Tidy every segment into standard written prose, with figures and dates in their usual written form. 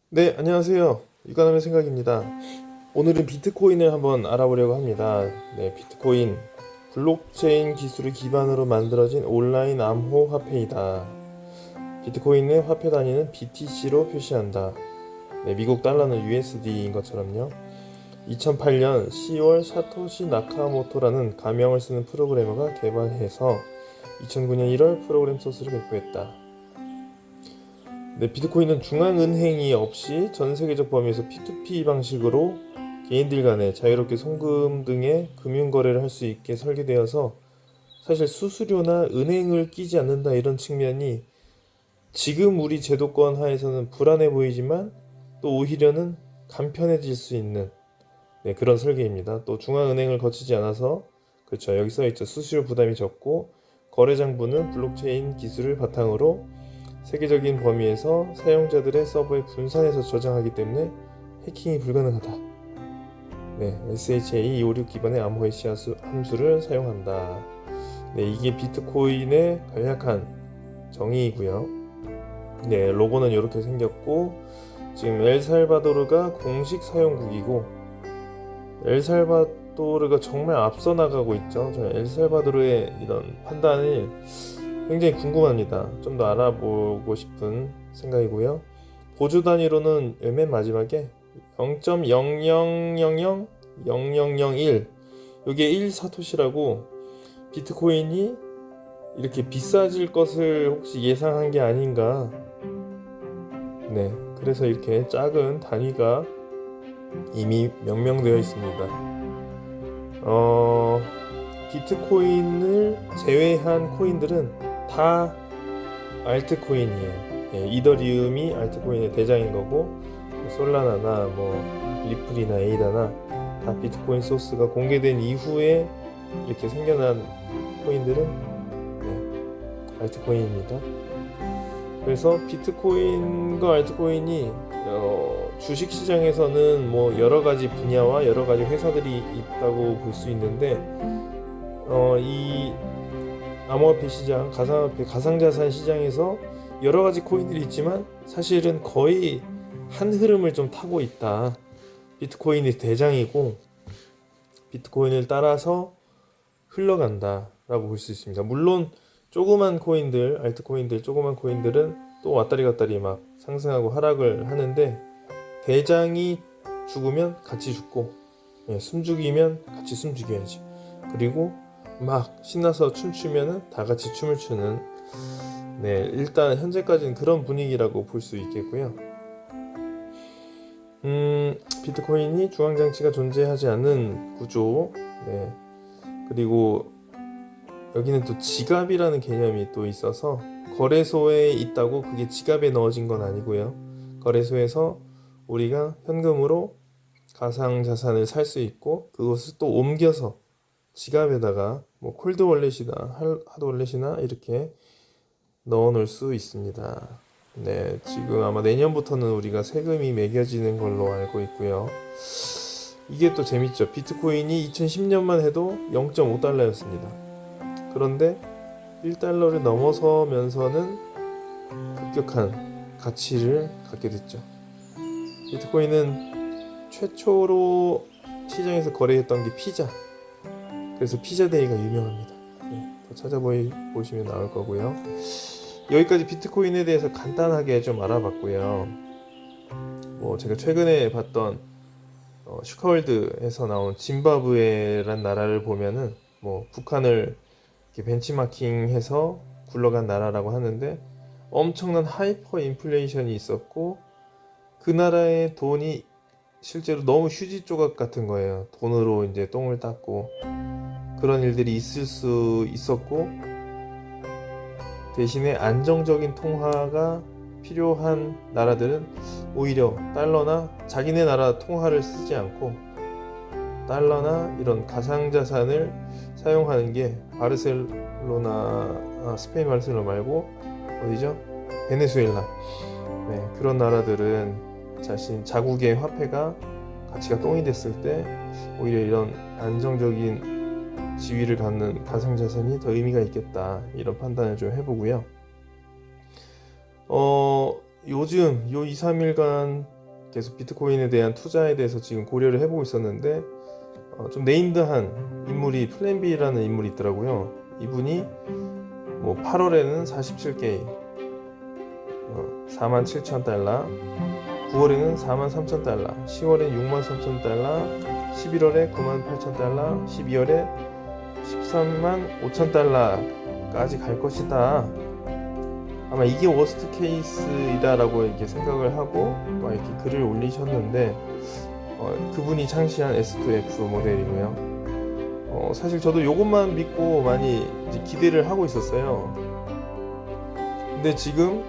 네, 안녕하세요. 유관함의 생각입니다. 오늘은 비트코인을 한번 알아보려고 합니다. 네, 비트코인 블록체인 기술을 기반으로 만들어진 온라인 암호 화폐이다. 비트코인의 화폐 단위는 BTC로 표시한다. 네, 미국 달러는 USD인 것처럼요. 2008년 10월 사토시 나카모토라는 가명을 쓰는 프로그래머가 개발해서 2009년 1월 프로그램 소스를 배포했다. 네, 비트코인은 중앙은행이 없이 전 세계적 범위에서 P2P 방식으로 개인들 간에 자유롭게 송금 등의 금융거래를 할 수 있게 설계되어서 사실 수수료나 은행을 끼지 않는다 이런 측면이 지금 우리 제도권 하에서는 불안해 보이지만 또 오히려는 간편해질 수 있는 그런 설계입니다. 또 중앙은행을 거치지 않아서 그렇죠. 여기 써 있죠. 수수료 부담이 적고 거래장부는 블록체인 기술을 바탕으로 세계적인 범위에서 사용자들의 서버에 분산해서 저장하기 때문에 해킹이 불가능하다. 네, SHA-256 기반의 암호 해시 함수를 사용한다. 네, 이게 비트코인의 간략한 정의이고요. 네, 로고는 이렇게 생겼고 지금 엘살바도르가 공식 사용국이고 엘살바도르가 정말 앞서 나가고 있죠. 저는 엘살바도르의 이런 판단을 굉장히 궁금합니다. 좀 더 알아보고 싶은 생각이고요. 보조 단위로는 맨 마지막에 0.00000001 이게 1 사토시라고 비트코인이 이렇게 비싸질 것을 혹시 예상한 게 아닌가. 네, 그래서 이렇게 작은 단위가 이미 명명되어 있습니다. 비트코인을 제외한 코인들은 다 알트코인이에요. 예, 이더리움이 알트코인의 대장인 거고 솔라나나 리플이나 에이다나 다 비트코인 소스가 공개된 이후에 이렇게 생겨난 코인들은 알트코인입니다. 그래서 비트코인과 알트코인이 주식시장에서는 여러 가지 분야와 여러 가지 회사들이 있다고 볼 수 있는데 이 암호화폐 시장, 가상화폐, 가상자산 시장에서 여러 가지 코인들이 있지만 사실은 거의 한 흐름을 좀 타고 있다. 비트코인이 대장이고 비트코인을 따라서 흘러간다 라고 볼 수 있습니다. 물론 조그만 코인들, 알트코인들, 조그만 코인들은 또 왔다리 갔다리 막 상승하고 하락을 하는데 대장이 죽으면 같이 죽고 숨죽이면 같이 숨죽여야지. 그리고 막 신나서 춤추면은 다 같이 춤을 추는 일단 현재까지는 그런 분위기라고 볼 수 있겠고요. 비트코인이 중앙장치가 존재하지 않는 구조. 그리고 여기는 또 지갑이라는 개념이 또 있어서 거래소에 있다고 그게 지갑에 넣어진 건 아니고요. 거래소에서 우리가 현금으로 가상자산을 살 수 있고 그것을 또 옮겨서 지갑에다가 콜드 월렛이나 하드 월렛이나 이렇게 넣어 놓을 수 있습니다. 네, 지금 아마 내년부터는 우리가 세금이 매겨지는 걸로 알고 있고요. 이게 또 재밌죠. 비트코인이 2010년만 해도 0.5달러였습니다. 그런데 1달러를 넘어서면서는 급격한 가치를 갖게 됐죠. 비트코인은 최초로 시장에서 거래했던 게 피자. 그래서 피자데이가 유명합니다. 더 찾아보시면 나올 거고요. 여기까지 비트코인에 대해서 간단하게 좀 알아봤고요. 제가 최근에 봤던 슈카월드에서 나온 짐바브웨란 나라를 보면은 북한을 이렇게 벤치마킹해서 굴러간 나라라고 하는데 엄청난 하이퍼 인플레이션이 있었고 그 나라의 돈이 실제로 너무 휴지 조각 같은 거예요. 돈으로 이제 똥을 닦고 그런 일들이 있을 수 있었고 대신에 안정적인 통화가 필요한 나라들은 오히려 달러나 자기네 나라 통화를 쓰지 않고 달러나 이런 가상자산을 사용하는 게 바르셀로나, 스페인 바르셀로나 말고 어디죠? 베네수엘라. 그런 나라들은 자국의 화폐가 가치가 똥이 됐을 때 오히려 이런 안정적인 지위를 갖는 가상자산이 더 의미가 있겠다 이런 판단을 좀 해보고요. 요즘 요 2, 3일간 계속 비트코인에 대한 투자에 대해서 지금 고려를 해보고 있었는데 좀 네임드한 인물이 플랜 B라는 인물이 있더라고요. 이분이 뭐 8월에는 47K 47,000달러, 9월에는 43,000달러, 10월엔 63,000달러, 11월에 98,000달러, 12월에 135,000달러까지 갈 것이다. 아마 이게 워스트 케이스이다라고 이렇게 생각을 하고 또 이렇게 글을 올리셨는데 그분이 창시한 S2F 모델이고요. 사실 저도 이것만 믿고 많이 이제 기대를 하고 있었어요. 근데 지금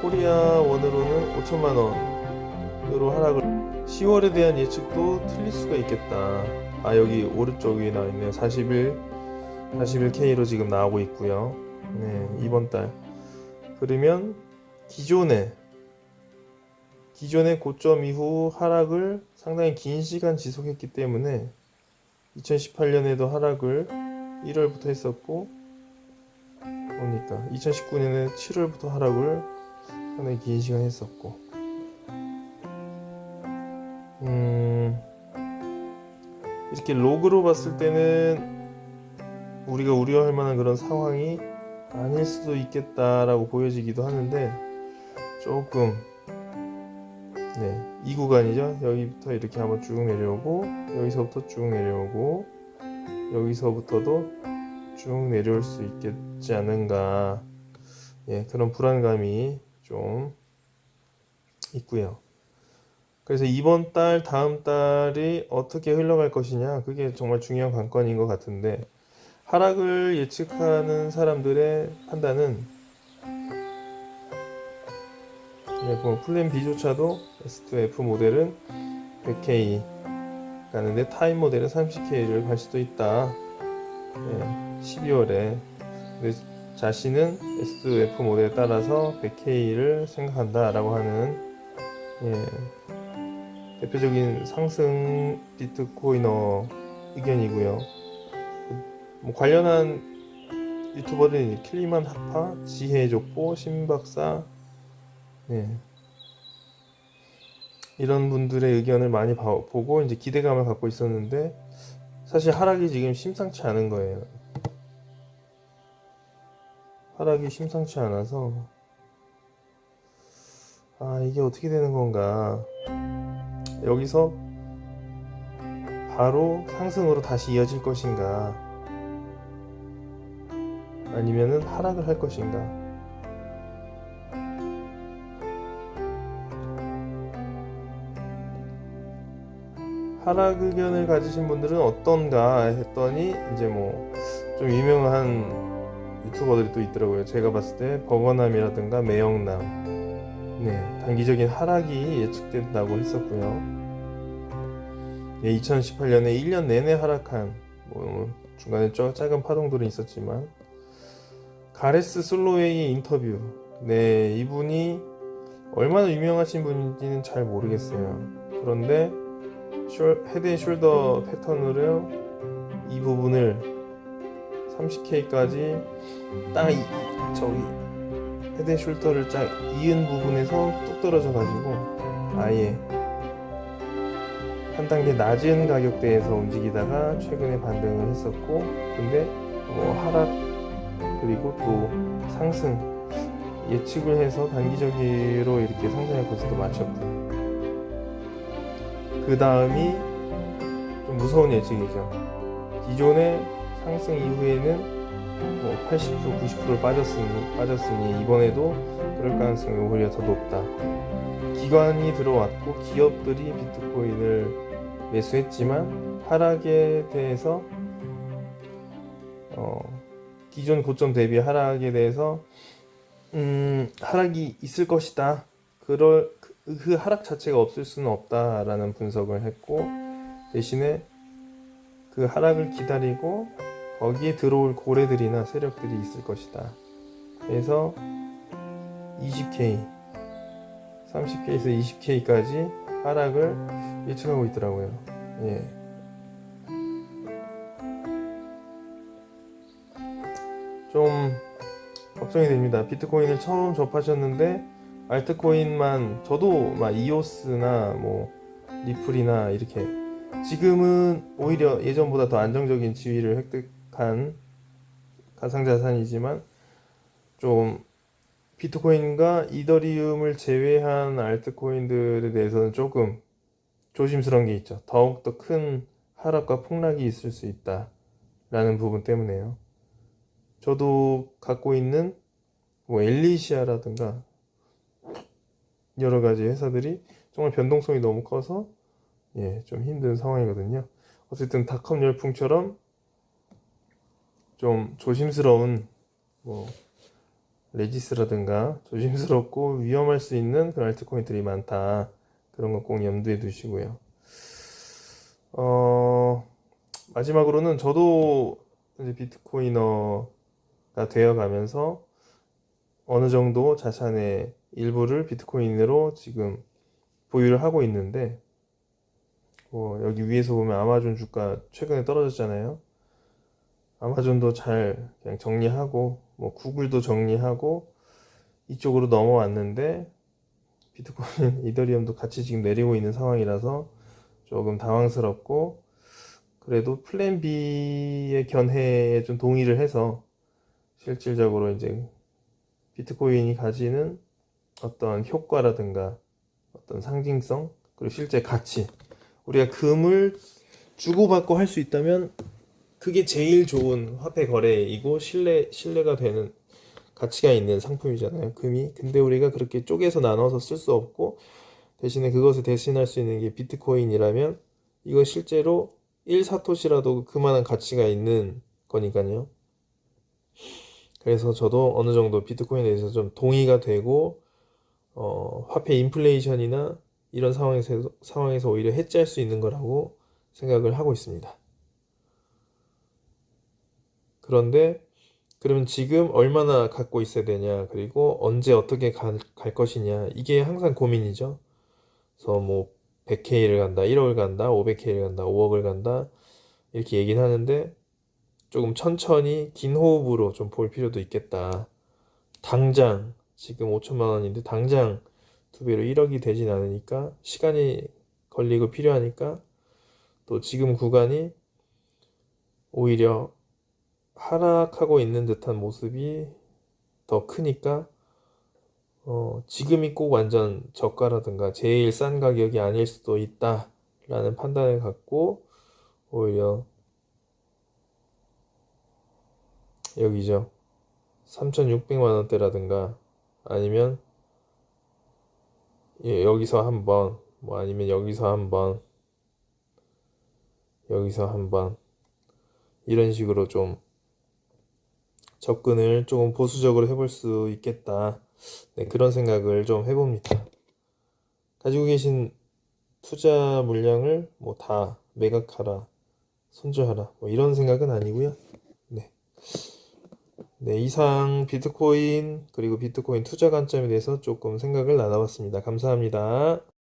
코리아 원으로는 5천만 원으로 하락을. 10월에 대한 예측도 틀릴 수가 있겠다. 여기 오른쪽에 나와 있네요. 41K로 지금 나오고 있고요. 네, 이번 달. 그러면 기존의 고점 이후 하락을 상당히 긴 시간 지속했기 때문에 2018년에도 하락을 1월부터 했었고, 그러니까 2019년에 7월부터 하락을 상당히 긴 시간 했었고, 이렇게 로그로 봤을 때는 우리가 우려할 만한 그런 상황이 아닐 수도 있겠다라고 보여지기도 하는데, 조금 이 구간이죠. 여기부터 이렇게 한번 쭉 내려오고, 여기서부터 쭉 내려오고, 여기서부터도 쭉 내려올 수 있겠지 않은가, 그런 불안감이 좀 있고요. 그래서 이번 달, 다음 달이 어떻게 흘러갈 것이냐, 그게 정말 중요한 관건인 것 같은데, 하락을 예측하는 사람들의 판단은 뭐 플랜 B조차도 S2F 모델은 100K 가는데 타임 모델은 30K를 갈 수도 있다. 12월에. 근데 자신은 S2F 모델에 따라서 100K를 생각한다라고 하는 대표적인 상승 비트코이너 의견이고요. 뭐 관련한 유튜버들은 킬리만 하파, 지혜족보, 신박사, 이런 분들의 의견을 많이 보고 이제 기대감을 갖고 있었는데, 사실 하락이 지금 심상치 않은 거예요. 하락이 심상치 않아서 이게 어떻게 되는 건가. 여기서 바로 상승으로 다시 이어질 것인가, 아니면은 하락을 할 것인가. 하락 의견을 가지신 분들은 어떤가 했더니 이제 뭐 좀 유명한 유튜버들이 또 있더라고요. 제가 봤을 때 버거남이라든가 매영남, 단기적인 하락이 예측된다고 했었고요. 2018년에 1년 내내 하락한, 뭐 중간에 작은 파동들은 있었지만, 가레스 솔로웨이 인터뷰, 이분이 얼마나 유명하신 분인지는 잘 모르겠어요. 그런데 헤드 앤 숄더 패턴으로 이 부분을 30K까지 딱 저기 헤드 앤 숄더를 쫙 이은 부분에서 뚝 떨어져 가지고 아예 한 단계 낮은 가격대에서 움직이다가 최근에 반등을 했었고, 근데 뭐 하락 그리고 또 상승 예측을 해서 단기적으로 이렇게 상승할 것을 맞췄고요. 그 다음이 좀 무서운 예측이죠. 기존의 상승 이후에는 뭐 80%, 90%를 빠졌으니 이번에도 그럴 가능성이 오히려 더 높다. 기관이 들어왔고 기업들이 비트코인을 매수했지만 하락에 대해서 기존 고점 대비 하락에 대해서 하락이 있을 것이다. 그 하락 자체가 없을 수는 없다라는 분석을 했고, 대신에 그 하락을 기다리고 거기에 들어올 고래들이나 세력들이 있을 것이다. 그래서 20K, 30K에서 20K까지 하락을 예측하고 있더라고요. 좀 걱정이 됩니다. 비트코인을 처음 접하셨는데 알트코인만 저도 막 이오스나 뭐 리플이나 이렇게 지금은 오히려 예전보다 더 안정적인 지위를 획득한 가상자산이지만 좀 비트코인과 이더리움을 제외한 알트코인들에 대해서는 조금 조심스러운 게 있죠. 더욱더 큰 하락과 폭락이 있을 수 있다라는 부분 때문에요. 저도 갖고 있는 뭐 엘리시아라든가 여러 가지 회사들이 정말 변동성이 너무 커서 좀 힘든 상황이거든요. 어쨌든 닷컴 열풍처럼 좀 조심스러운 뭐 레지스라든가 조심스럽고 위험할 수 있는 그런 알트코인들이 많다. 그런 거 꼭 염두에 두시고요. 마지막으로는 저도 이제 비트코이너가 되어 가면서 어느 정도 자산의 일부를 비트코인으로 지금 보유를 하고 있는데, 여기 위에서 보면 아마존 주가 최근에 떨어졌잖아요. 아마존도 잘 그냥 정리하고, 뭐 구글도 정리하고, 이쪽으로 넘어왔는데, 비트코인, 이더리움도 같이 지금 내리고 있는 상황이라서 조금 당황스럽고, 그래도 플랜 B의 견해에 좀 동의를 해서 실질적으로 이제 비트코인이 가지는 어떤 효과라든가 어떤 상징성, 그리고 실제 가치, 우리가 금을 주고받고 할 수 있다면 그게 제일 좋은 화폐 거래이고 신뢰가 되는 가치가 있는 상품이잖아요, 금이. 근데 우리가 그렇게 쪼개서 나눠서 쓸 수 없고 대신에 그것을 대신할 수 있는 게 비트코인이라면 이거 실제로 1사토시라도 그만한 가치가 있는 거니까요. 그래서 저도 어느 정도 비트코인에 대해서 좀 동의가 되고 화폐 인플레이션이나 이런 상황에서 오히려 해지할 수 있는 거라고 생각을 하고 있습니다. 그런데 그러면 지금 얼마나 갖고 있어야 되냐, 그리고 언제 어떻게 갈 것이냐, 이게 항상 고민이죠. 그래서 뭐 100K를 간다, 1억을 간다, 500K를 간다, 5억을 간다 이렇게 얘기는 하는데 조금 천천히 긴 호흡으로 좀 볼 필요도 있겠다. 당장 지금 5천만 원인데 당장 두 배로 1억이 되진 않으니까 시간이 걸리고 필요하니까 또 지금 구간이 오히려 하락하고 있는 듯한 모습이 더 크니까 지금이 꼭 완전 저가라든가 제일 싼 가격이 아닐 수도 있다라는 판단을 갖고 오히려 여기죠. 3,600만 원대라든가 아니면 여기서 한번 뭐 아니면 여기서 한번 이런 식으로 좀 접근을 조금 보수적으로 해볼 수 있겠다. 네, 그런 생각을 좀 해봅니다. 가지고 계신 투자 물량을 뭐 다 매각하라, 손절하라, 뭐 이런 생각은 아니고요. 네. 네, 이상 비트코인 그리고 비트코인 투자 관점에 대해서 조금 생각을 나눠봤습니다. 감사합니다.